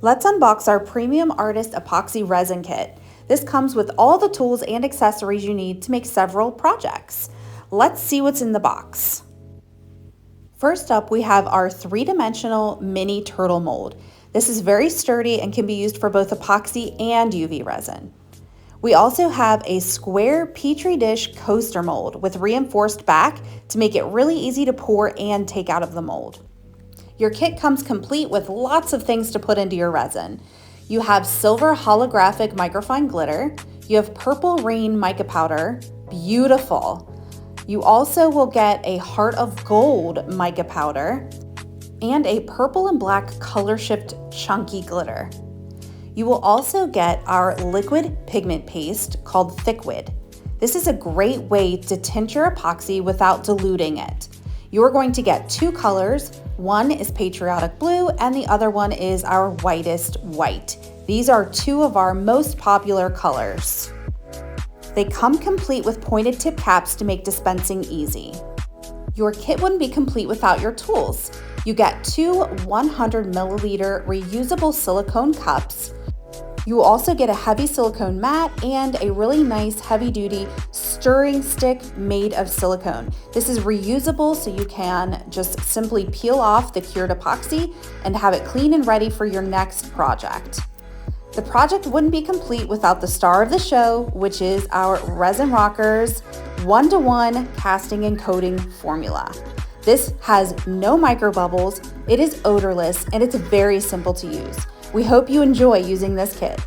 Let's unbox our Premium Artist Epoxy Resin Kit. This comes with all the tools and accessories you need to make several projects. Let's see what's in the box. First up, we have our three-dimensional mini turtle mold. This is very sturdy and can be used for both epoxy and UV resin. We also have a square Petri dish coaster mold with reinforced back to make it really easy to pour and take out of the mold. Your kit comes complete with lots of things to put into your resin. You have silver holographic microfine glitter. You have purple rain mica powder, beautiful. You also will get a heart of gold mica powder and a purple and black color shift chunky glitter. You will also get our liquid pigment paste called Thickwid. This is a great way to tint your epoxy without diluting it. You are going to get two colors. One is Patriotic Blue and the other one is our whitest white. These are two of our most popular colors. They come complete with pointed tip caps to make dispensing easy. Your kit wouldn't be complete without your tools. You get two 100 milliliter reusable silicone cups. You will also get a heavy silicone mat and a really nice heavy-duty stirring stick made of silicone. This is reusable, so you can just simply peel off the cured epoxy and have it clean and ready for your next project. The project wouldn't be complete without the star of the show, which is our Resin Rockers 1-to-1 casting and coating formula. This has no micro bubbles, it is odorless, and it's very simple to use. We hope you enjoy using this kit.